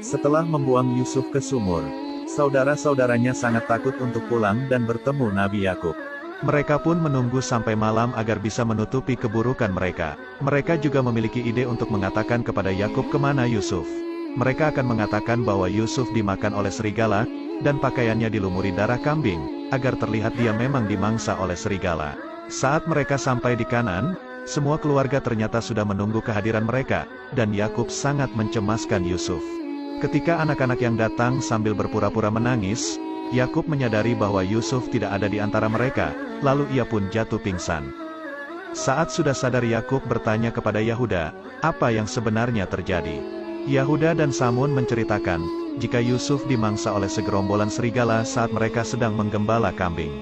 Setelah membuang Yusuf ke sumur, saudara-saudaranya sangat takut untuk pulang dan bertemu Nabi Yakub. Mereka pun menunggu sampai malam agar bisa menutupi keburukan mereka. Mereka juga memiliki ide untuk mengatakan kepada Yakub kemana Yusuf. Mereka akan mengatakan bahwa Yusuf dimakan oleh serigala, dan pakaiannya dilumuri darah kambing, agar terlihat dia memang dimangsa oleh serigala. Saat mereka sampai di Kanaan, semua keluarga ternyata sudah menunggu kehadiran mereka, dan Yakub sangat mencemaskan Yusuf. Ketika anak-anak yang datang sambil berpura-pura menangis, Yakub menyadari bahwa Yusuf tidak ada di antara mereka, lalu ia pun jatuh pingsan. Saat sudah sadar Yakub bertanya kepada Yahuda, apa yang sebenarnya terjadi. Yahuda dan Samun menceritakan, jika Yusuf dimangsa oleh segerombolan serigala saat mereka sedang menggembala kambing.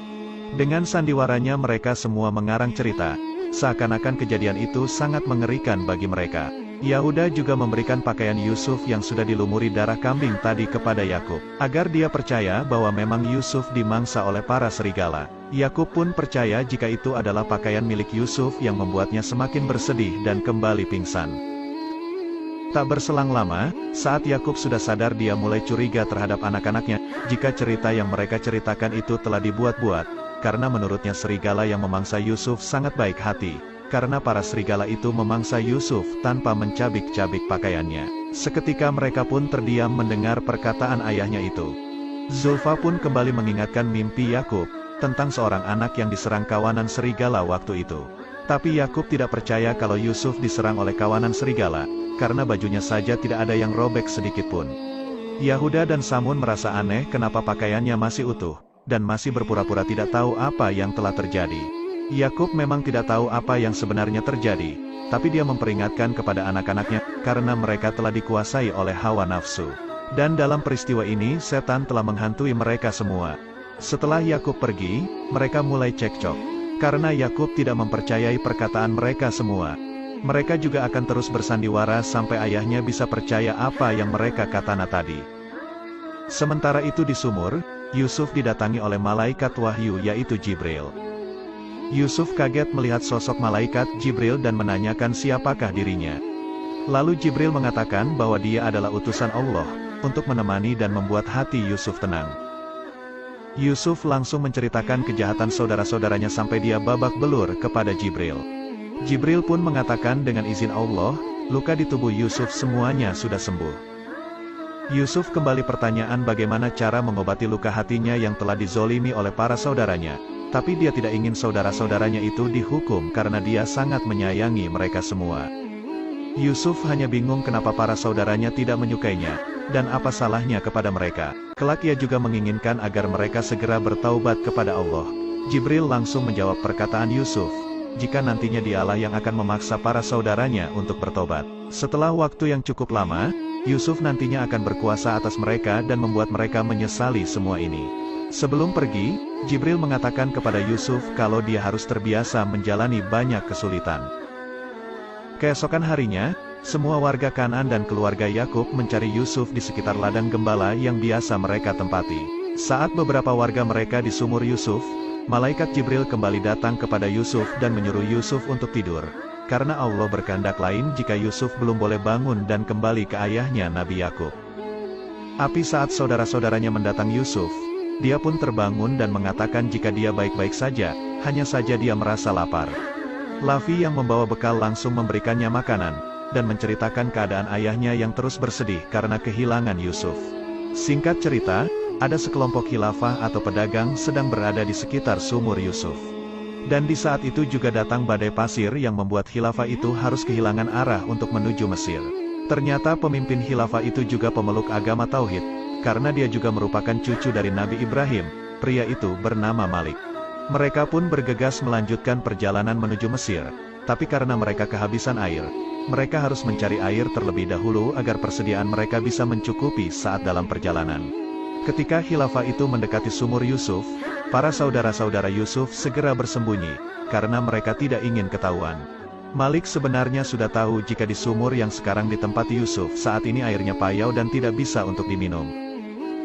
Dengan sandiwaranya mereka semua mengarang cerita, seakan-akan kejadian itu sangat mengerikan bagi mereka. Yahuda juga memberikan pakaian Yusuf yang sudah dilumuri darah kambing tadi kepada Yakub, agar dia percaya bahwa memang Yusuf dimangsa oleh para serigala. Yakub pun percaya jika itu adalah pakaian milik Yusuf yang membuatnya semakin bersedih dan kembali pingsan. Tak berselang lama, saat Yakub sudah sadar dia mulai curiga terhadap anak-anaknya, jika cerita yang mereka ceritakan itu telah dibuat-buat, karena menurutnya serigala yang memangsa Yusuf sangat baik hati. Karena para serigala itu memangsa Yusuf tanpa mencabik-cabik pakaiannya. Seketika mereka pun terdiam mendengar perkataan ayahnya itu. Zulfa pun kembali mengingatkan mimpi Yakub tentang seorang anak yang diserang kawanan serigala waktu itu. Tapi Yakub tidak percaya kalau Yusuf diserang oleh kawanan serigala, karena bajunya saja tidak ada yang robek sedikit pun. Yahuda dan Samun merasa aneh kenapa pakaiannya masih utuh, dan masih berpura-pura tidak tahu apa yang telah terjadi. Yakub memang tidak tahu apa yang sebenarnya terjadi, tapi dia memperingatkan kepada anak-anaknya, karena mereka telah dikuasai oleh hawa nafsu. Dan dalam peristiwa ini setan telah menghantui mereka semua. Setelah Yakub pergi, mereka mulai cekcok. Karena Yakub tidak mempercayai perkataan mereka semua. Mereka juga akan terus bersandiwara sampai ayahnya bisa percaya apa yang mereka katakan tadi. Sementara itu di sumur, Yusuf didatangi oleh malaikat wahyu yaitu Jibril. Yusuf kaget melihat sosok malaikat Jibril dan menanyakan siapakah dirinya. Lalu Jibril mengatakan bahwa dia adalah utusan Allah, untuk menemani dan membuat hati Yusuf tenang. Yusuf langsung menceritakan kejahatan saudara-saudaranya sampai dia babak belur kepada Jibril. Jibril pun mengatakan dengan izin Allah, luka di tubuh Yusuf semuanya sudah sembuh. Yusuf kembali pertanyaan bagaimana cara mengobati luka hatinya yang telah dizolimi oleh para saudaranya. Tapi dia tidak ingin saudara-saudaranya itu dihukum karena dia sangat menyayangi mereka semua. Yusuf hanya bingung kenapa para saudaranya tidak menyukainya, dan apa salahnya kepada mereka. Kelak ia juga menginginkan agar mereka segera bertaubat kepada Allah. Jibril langsung menjawab perkataan Yusuf, jika nantinya dialah yang akan memaksa para saudaranya untuk bertobat. Setelah waktu yang cukup lama, Yusuf nantinya akan berkuasa atas mereka dan membuat mereka menyesali semua ini. Sebelum pergi, Jibril mengatakan kepada Yusuf kalau dia harus terbiasa menjalani banyak kesulitan. Keesokan harinya, semua warga Kanaan dan keluarga Yakub mencari Yusuf di sekitar ladang gembala yang biasa mereka tempati. Saat beberapa warga mereka di sumur Yusuf, malaikat Jibril kembali datang kepada Yusuf dan menyuruh Yusuf untuk tidur. Karena Allah berkehendak lain jika Yusuf belum boleh bangun dan kembali ke ayahnya Nabi Yakub. Tapi saat saudara-saudaranya mendatang Yusuf, dia pun terbangun dan mengatakan jika dia baik-baik saja, hanya saja dia merasa lapar. Lavi yang membawa bekal langsung memberikannya makanan, dan menceritakan keadaan ayahnya yang terus bersedih karena kehilangan Yusuf. Singkat cerita, ada sekelompok khilafah atau pedagang sedang berada di sekitar sumur Yusuf. Dan di saat itu juga datang badai pasir yang membuat khilafah itu harus kehilangan arah untuk menuju Mesir. Ternyata pemimpin khilafah itu juga pemeluk agama Tauhid, karena dia juga merupakan cucu dari Nabi Ibrahim, pria itu bernama Malik. Mereka pun bergegas melanjutkan perjalanan menuju Mesir, tapi karena mereka kehabisan air, mereka harus mencari air terlebih dahulu agar persediaan mereka bisa mencukupi saat dalam perjalanan. Ketika khilafah itu mendekati sumur Yusuf, para saudara-saudara Yusuf segera bersembunyi, karena mereka tidak ingin ketahuan. Malik sebenarnya sudah tahu jika di sumur yang sekarang ditempati Yusuf saat ini airnya payau dan tidak bisa untuk diminum.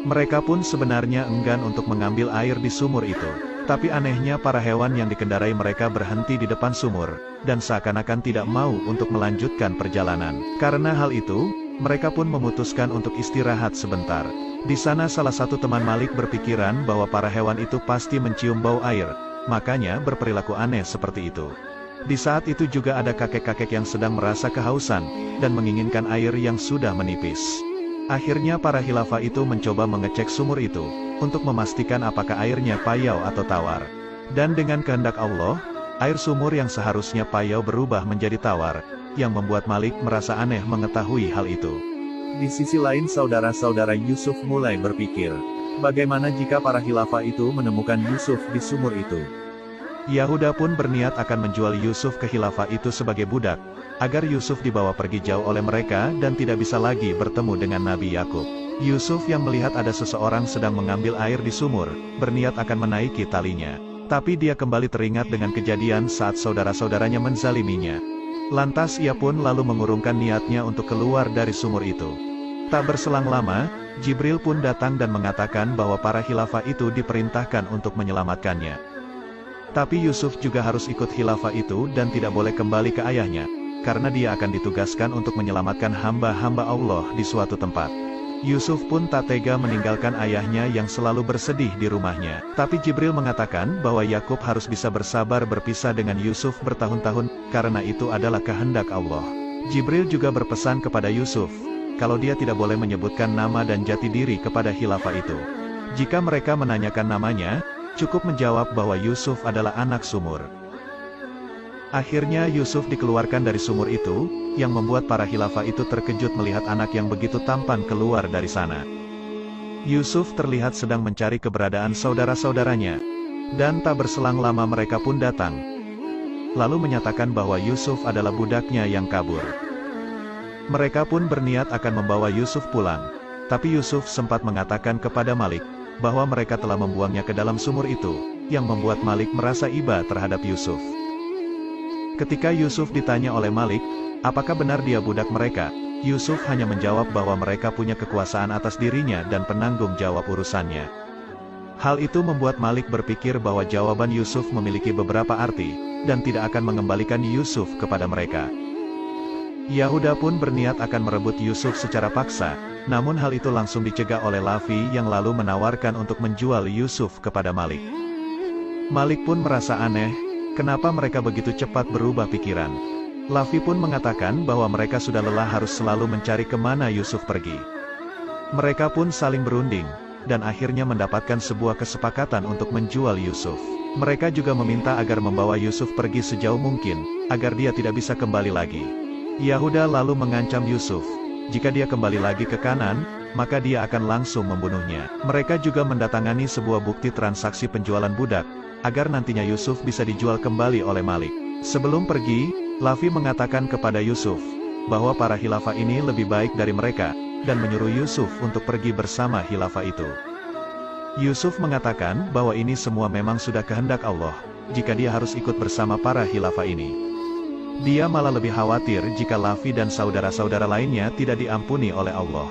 Mereka pun sebenarnya enggan untuk mengambil air di sumur itu. Tapi anehnya para hewan yang dikendarai mereka berhenti di depan sumur, dan seakan-akan tidak mau untuk melanjutkan perjalanan. Karena hal itu, mereka pun memutuskan untuk istirahat sebentar. Di sana salah satu teman Malik berpikiran bahwa para hewan itu pasti mencium bau air, makanya berperilaku aneh seperti itu. Di saat itu juga ada kakek-kakek yang sedang merasa kehausan, dan menginginkan air yang sudah menipis. Akhirnya para khilafah itu mencoba mengecek sumur itu, untuk memastikan apakah airnya payau atau tawar. Dan dengan kehendak Allah, air sumur yang seharusnya payau berubah menjadi tawar, yang membuat Malik merasa aneh mengetahui hal itu. Di sisi lain saudara-saudara Yusuf mulai berpikir, bagaimana jika para khilafah itu menemukan Yusuf di sumur itu? Yahuda pun berniat akan menjual Yusuf ke khilafah itu sebagai budak, agar Yusuf dibawa pergi jauh oleh mereka dan tidak bisa lagi bertemu dengan Nabi Yakub. Yusuf yang melihat ada seseorang sedang mengambil air di sumur, berniat akan menaiki talinya. Tapi dia kembali teringat dengan kejadian saat saudara-saudaranya menzaliminya. Lantas ia pun lalu mengurungkan niatnya untuk keluar dari sumur itu. Tak berselang lama, Jibril pun datang dan mengatakan bahwa para khilafah itu diperintahkan untuk menyelamatkannya. Tapi Yusuf juga harus ikut khilafah itu dan tidak boleh kembali ke ayahnya, karena dia akan ditugaskan untuk menyelamatkan hamba-hamba Allah di suatu tempat. Yusuf pun tak tega meninggalkan ayahnya yang selalu bersedih di rumahnya. Tapi Jibril mengatakan bahwa Yakub harus bisa bersabar berpisah dengan Yusuf bertahun-tahun, karena itu adalah kehendak Allah. Jibril juga berpesan kepada Yusuf, kalau dia tidak boleh menyebutkan nama dan jati diri kepada khilafah itu. Jika mereka menanyakan namanya, cukup menjawab bahwa Yusuf adalah anak sumur. Akhirnya Yusuf dikeluarkan dari sumur itu, yang membuat para khilafah itu terkejut melihat anak yang begitu tampan keluar dari sana. Yusuf terlihat sedang mencari keberadaan saudara-saudaranya. Dan tak berselang lama mereka pun datang. Lalu menyatakan bahwa Yusuf adalah budaknya yang kabur. Mereka pun berniat akan membawa Yusuf pulang. Tapi Yusuf sempat mengatakan kepada Malik, bahwa mereka telah membuangnya ke dalam sumur itu, yang membuat Malik merasa iba terhadap Yusuf. Ketika Yusuf ditanya oleh Malik, apakah benar dia budak mereka, Yusuf hanya menjawab bahwa mereka punya kekuasaan atas dirinya dan penanggung jawab urusannya. Hal itu membuat Malik berpikir bahwa jawaban Yusuf memiliki beberapa arti, dan tidak akan mengembalikan Yusuf kepada mereka. Yahuda pun berniat akan merebut Yusuf secara paksa, namun hal itu langsung dicegah oleh Lavi yang lalu menawarkan untuk menjual Yusuf kepada Malik. Malik pun merasa aneh, kenapa mereka begitu cepat berubah pikiran. Lavi pun mengatakan bahwa mereka sudah lelah harus selalu mencari kemana Yusuf pergi. Mereka pun saling berunding, dan akhirnya mendapatkan sebuah kesepakatan untuk menjual Yusuf. Mereka juga meminta agar membawa Yusuf pergi sejauh mungkin, agar dia tidak bisa kembali lagi. Yahuda lalu mengancam Yusuf, jika dia kembali lagi ke Kanan, maka dia akan langsung membunuhnya. Mereka juga mendatangani sebuah bukti transaksi penjualan budak, agar nantinya Yusuf bisa dijual kembali oleh Malik. Sebelum pergi, Lavi mengatakan kepada Yusuf, bahwa para khilafah ini lebih baik dari mereka, dan menyuruh Yusuf untuk pergi bersama khilafah itu. Yusuf mengatakan bahwa ini semua memang sudah kehendak Allah, jika dia harus ikut bersama para khilafah ini. Dia malah lebih khawatir jika Lavi dan saudara-saudara lainnya tidak diampuni oleh Allah.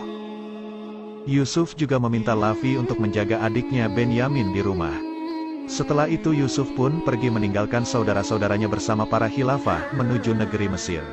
Yusuf juga meminta Lavi untuk menjaga adiknya Benyamin di rumah. Setelah itu Yusuf pun pergi meninggalkan saudara-saudaranya bersama para khilafah menuju negeri Mesir.